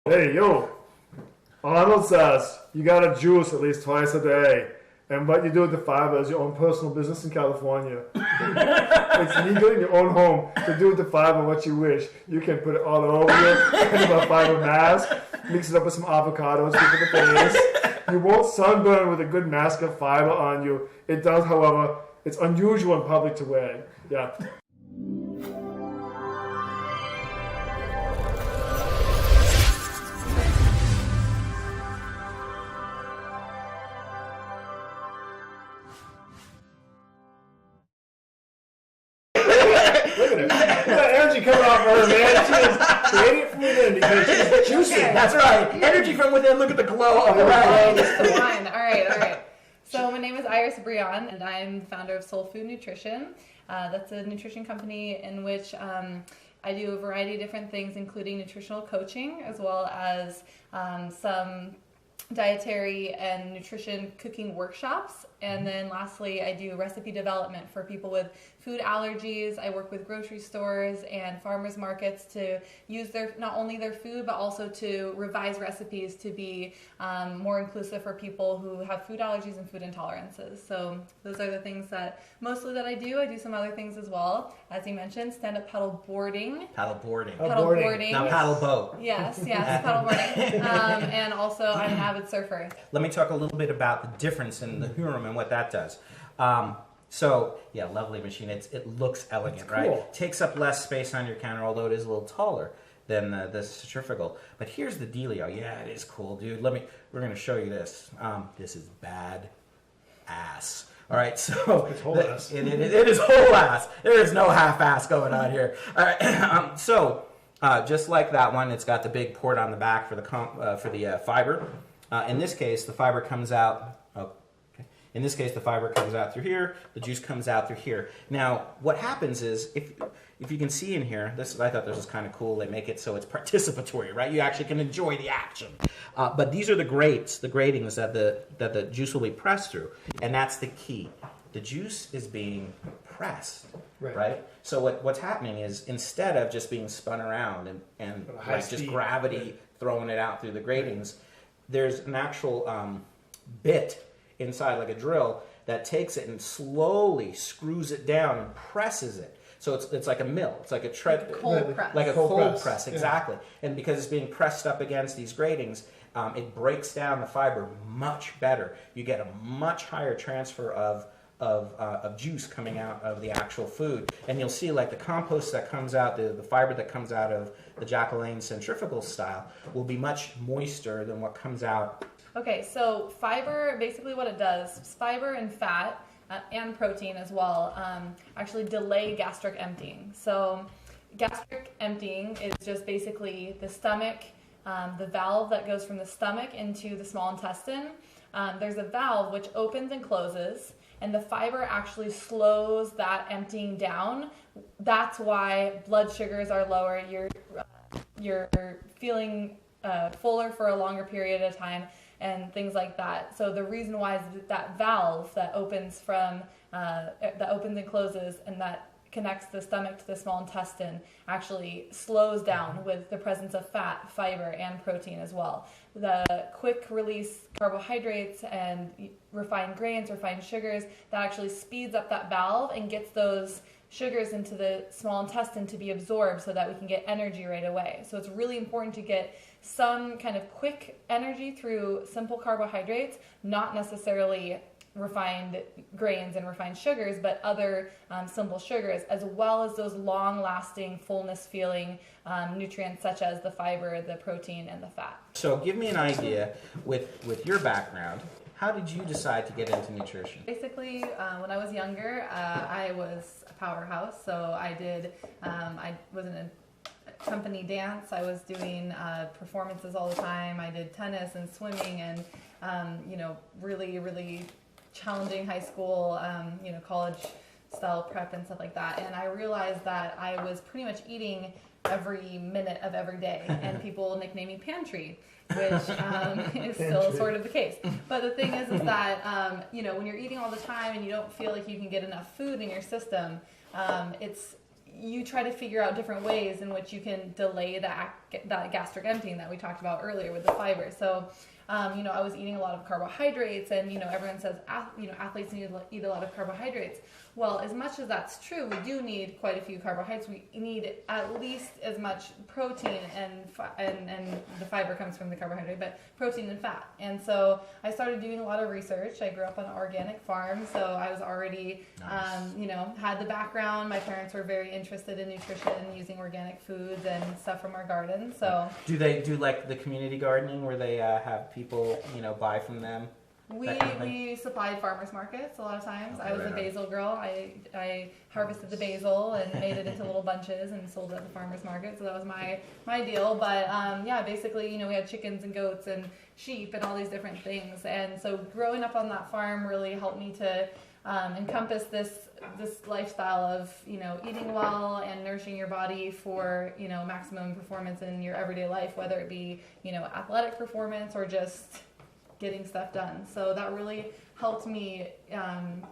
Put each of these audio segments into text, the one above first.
Hey, yo, Arnold says you gotta juice at least twice a day. And what you do with the fiber is your own personal business in California. It's legal in your own home to do with the fiber what you wish. You can put it all over you, kind of a fiber mask, mix it up with some avocados, give it the face. You won't sunburn with a good mask of fiber on you. It does, however, it's unusual in public to wear. Yeah. Coming off her, man. She is creating it from within because she's juicy. That's right. Energy from within. Look at the glow of the right. The wine. All right. So my name is Iris Brion, and I'm the founder of Soul Food Nutrition. That's a nutrition company in which I do a variety of different things, including nutritional coaching, as well as some dietary and nutrition cooking workshops. And then lastly, I do recipe development for people with food allergies. I work with grocery stores and farmers markets to use not only their food, but also to revise recipes to be more inclusive for people who have food allergies and food intolerances. So those are the things that mostly that I do. I do some other things as well. As you mentioned, stand-up paddle boarding. Paddle boarding. Not paddle boat. Yes, paddle boarding. And also I'm an avid surfer. Let me talk a little bit about the difference in the Huron and what that does. Lovely machine. It looks elegant, cool. Right? Takes up less space on your counter, although it is a little taller than the centrifugal. But here's the dealio. Yeah, it is cool, dude. We're going to show you this. This is bad ass. All right, so it's whole ass. It is whole ass. There is no half ass going on here. All right, just like that one, it's got the big port on the back for the fiber. In this case, the fiber comes out. In this case, the fiber comes out through here. The juice comes out through here. Now, what happens is, if you can see in here, I thought this was kind of cool. They make it so it's participatory, right? You actually can enjoy the action. But these are the gratings that the juice will be pressed through, and that's the key. The juice is being pressed, right? So what's happening is, instead of just being spun around and like just gravity throwing it out through the gratings, there's an actual bit inside, like a drill, that takes it and slowly screws it down and presses it. So it's like a mill. It's like a cold press. Like a cold press, exactly. Yeah. And because it's being pressed up against these gratings, it breaks down the fiber much better. You get a much higher transfer of juice coming out of the actual food. And you'll see, like, the compost that comes out, the fiber that comes out of the Jack LaLanne centrifugal style will be much moister than what comes out. Okay, so fiber, basically what it does, fiber and fat and protein as well actually delay gastric emptying. So gastric emptying is just basically the stomach, the valve that goes from the stomach into the small intestine. There's a valve which opens and closes, and the fiber actually slows that emptying down. That's why blood sugars are lower. You're feeling fuller for a longer period of time, and things like that. So the reason why is that valve that opens and closes and that connects the stomach to the small intestine actually slows down with the presence of fat, fiber, and protein as well. The quick release carbohydrates and refined grains, refined sugars, that actually speeds up that valve and gets those sugars into the small intestine to be absorbed so that we can get energy right away. So it's really important to get some kind of quick energy through simple carbohydrates, not necessarily refined grains and refined sugars, but other simple sugars, as well as those long-lasting, fullness-feeling nutrients such as the fiber, the protein, and the fat. So give me an idea, with your background, how did you decide to get into nutrition? Basically, when I was younger, I was a powerhouse. So I was in a company dance. I was doing performances all the time. I did tennis and swimming and, really, really challenging high school, college style prep and stuff like that. And I realized that I was pretty much eating every minute of every day, and people nickname me Pantry, which is still sort of the case. But the thing is that, when you're eating all the time and you don't feel like you can get enough food in your system, you try to figure out different ways in which you can delay that gastric emptying that we talked about earlier with the fiber. So, I was eating a lot of carbohydrates, and everyone says athletes need to eat a lot of carbohydrates. Well, as much as that's true, we do need quite a few carbohydrates. We need at least as much protein, and the fiber comes from the carbohydrate, but protein and fat. And so I started doing a lot of research. I grew up on an organic farm, so I was already, had the background. My parents were very interested in nutrition, using organic foods and stuff from our garden. So do they do like the community gardening where they have people buy from them? We supplied farmers markets a lot of times. I was a basil girl. I harvested the basil and made it into little bunches and sold it at the farmers market. So that was my deal. But basically, we had chickens and goats and sheep and all these different things. And so growing up on that farm really helped me to encompass this lifestyle of eating well and nourishing your body for maximum performance in your everyday life, whether it be athletic performance or just getting stuff done. So that really helped me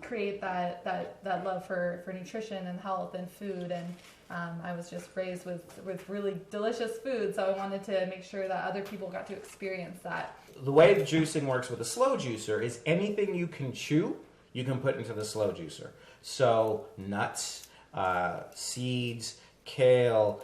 create that love for nutrition and health and food. And I was just raised with really delicious food, so I wanted to make sure that other people got to experience that. The way the juicing works with a slow juicer is anything you can chew, you can put into the slow juicer. So nuts, seeds, kale,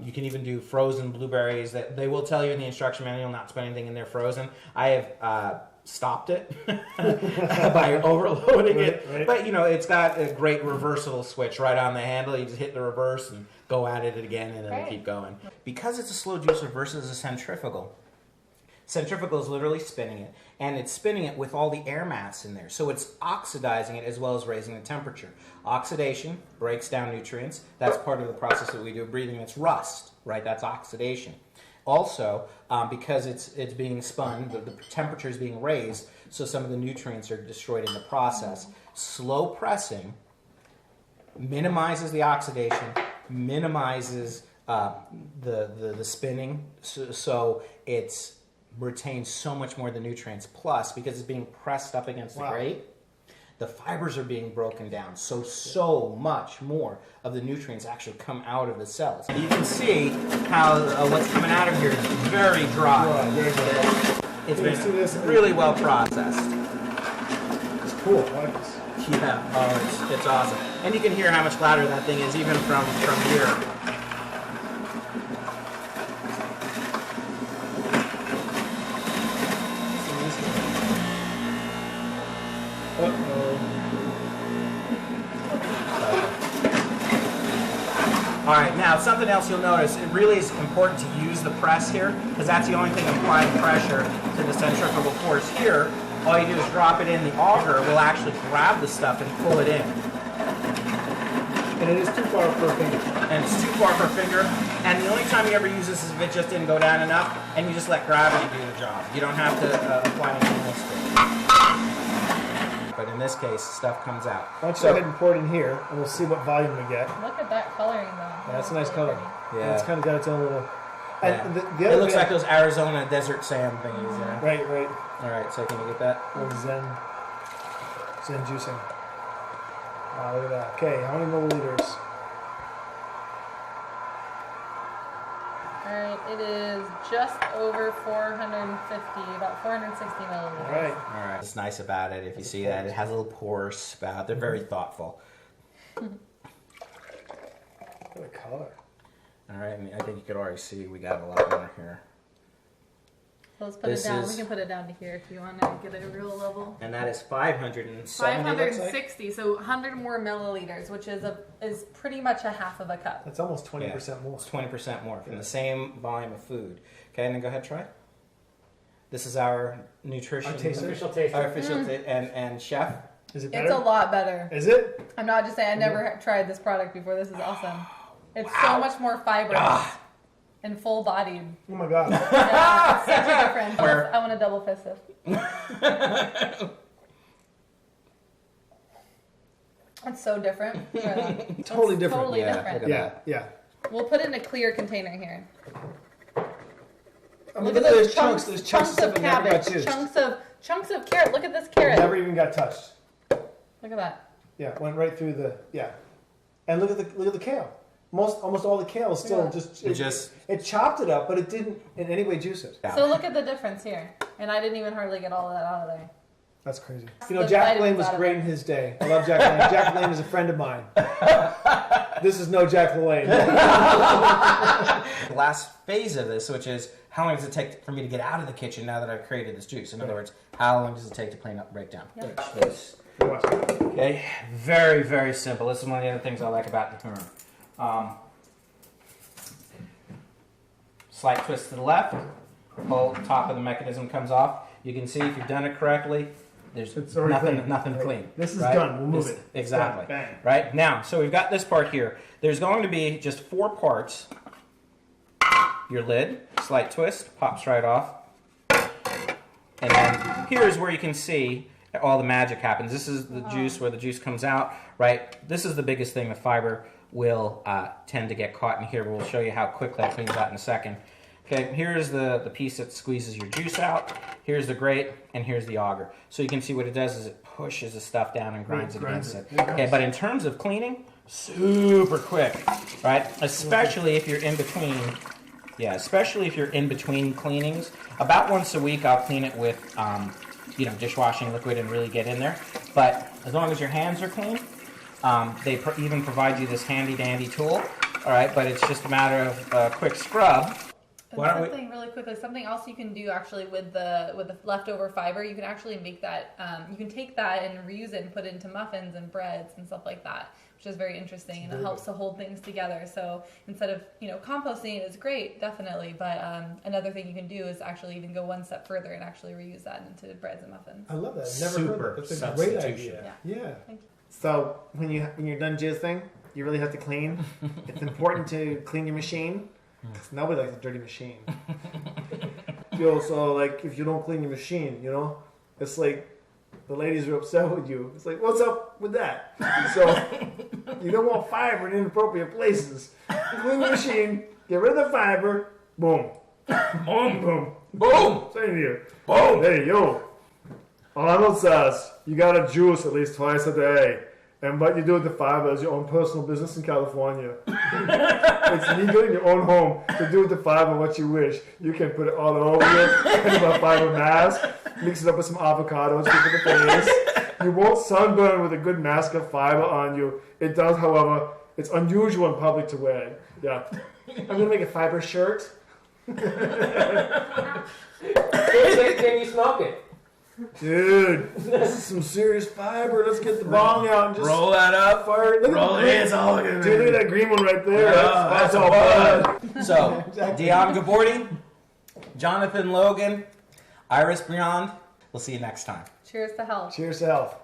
you can even do frozen blueberries. That they will tell you in the instruction manual not to put anything in there frozen. I have stopped it by overloading it. Right. But it's got a great reversible switch right on the handle. You just hit the reverse and go at it again, and then keep going. Because it's a slow juicer versus a centrifugal. Centrifugal is literally spinning it, and it's spinning it with all the air mass in there. So it's oxidizing it as well as raising the temperature. Oxidation breaks down nutrients. That's part of the process that we do breathing. It's rust, right? That's oxidation. Also, because it's being spun, the temperature is being raised, so some of the nutrients are destroyed in the process. Slow pressing minimizes the oxidation, minimizes the spinning, so it's retains so much more of the nutrients. Plus, because it's being pressed up against the grate, the fibers are being broken down. So much more of the nutrients actually come out of the cells. You can see how what's coming out of here is very dry. It's been really well processed. It's cool. I like this. Yeah, it's awesome. And you can hear how much louder that thing is even from here. All right, now something else you'll notice, it really is important to use the press here, because that's the only thing applying pressure to the centrifugal force. Here, all you do is drop it in. The auger will actually grab the stuff and pull it in. And it is too far for a finger. And it's too far for a finger. And the only time you ever use this is if it just didn't go down enough, and you just let gravity do the job. You don't have to apply anything else to it. But in this case, stuff comes out. Why don't you go ahead and pour it in here, and we'll see what volume we get. Look at that coloring, though. Yeah, that's a nice color. Yeah. And it's kind of got its own little... Yeah. And the It other looks thing- like those Arizona desert sand thingies. Yeah. Right. All right, so can you get that? Little Zen juicing. Wow, look at that. Okay, how many milliliters? Alright, it is just over 450, about 460 milliliters. All right. All right. What's nice about it, if you see that, it has a little pore spout. They're very thoughtful. What a color. All right, I think you could already see we got a lot more here. So let's put it down. We can put it down to here if you want to get a real level. And that is 570. 560, so 100 more milliliters, which is pretty much a half of a cup. That's almost 20% more. It's 20% more from the same volume of food. Okay, and then go ahead, try. This is our nutrition. Official taster. Our official and chef. Is it better? It's a lot better. Is it? I'm not just saying, I never tried this product before. This is awesome. It's so much more fibrous and full-bodied. Oh my God. Yeah, it's such a difference. I want to double fist it. It's so different. Totally different. Totally different. Yeah. We'll put it in a clear container here. I mean, Look at those chunks. chunks. There's Chunks stuff of that never got cabbage. juiced. Chunks of carrot. Look at this carrot. Never even got touched. Look at that. Yeah, went right through the And look at the kale. almost all the kale is still it chopped it up, but it didn't in any way juice it. So look at the difference here. And I didn't even hardly get all of that out of there. That's crazy. You know, Jack Lane was great in his day. I love Jack Lane. Jack Lane is a friend of mine. This is no Jack LaLanne. The last phase of this, which is how long does it take for me to get out of the kitchen now that I've created this juice? In other words, how long does it take to clean up, break down? Yep. Okay, very, very simple. This is one of the other things I like about the Hummer. Slight twist to the left, whole top of the mechanism comes off. You can see if you've done it correctly, there's nothing clean. This is done. We'll move it. Exactly. Bang. Right? Now, so we've got this part here. There's going to be just 4 parts. Your lid, slight twist, pops right off. And then here's where you can see all the magic happens. This is the juice, where the juice comes out, right? This is the biggest thing. The fiber will tend to get caught in here. We'll show you how quick that cleans out in a second. Okay, here's the piece that squeezes your juice out. Here's the grate, and here's the auger. So you can see what it does is it pushes the stuff down and grinds it against it. Okay, but in terms of cleaning, super quick, right? Especially if you're in between. Yeah, especially if you're in between cleanings. About once a week, I'll clean it with, dishwashing liquid and really get in there. But as long as your hands are clean, they even provide you this handy-dandy tool. All right, but it's just a matter of a quick scrub. Something else you can do actually with the leftover fiber, you can actually make that. You can take that and reuse it and put it into muffins and breads and stuff like that, which is very interesting, and it helps to hold things together. So instead of composting it is great, definitely, but another thing you can do is actually even go one step further and actually reuse that into breads and muffins. I love that. I've never heard that. That's a great idea. Yeah. Thank you. So when you're done jizzing, you really have to clean. It's important to clean your machine. Because nobody likes a dirty machine. So like if you don't clean your machine, it's like the ladies are upset with you. It's like, what's up with that? So you don't want fiber in inappropriate places. Clean the machine, get rid of the fiber, boom. Boom, boom. Boom! Same here. Boom! Hey, yo. Arnold says you got to juice at least twice a day. And what you do with the fiber is your own personal business in California. It's legal in your own home to do with the fiber what you wish. You can put it all over you, kind of a fiber mask, mix it up with some avocados, give it the face. You won't sunburn with a good mask of fiber on you. It does, however, it's unusual in public to wear. Yeah. I'm going to make a fiber shirt. Can you smoke it? Dude, this is some serious fiber. Let's get the bong out and just roll that up. Fire. Look Roll at it. It's all good. Dude, look at that green one right there. That's all bud. So, Dion GeBorde, Jonathan Logan, Iris Beyond. We'll see you next time. Cheers to health. Cheers to health.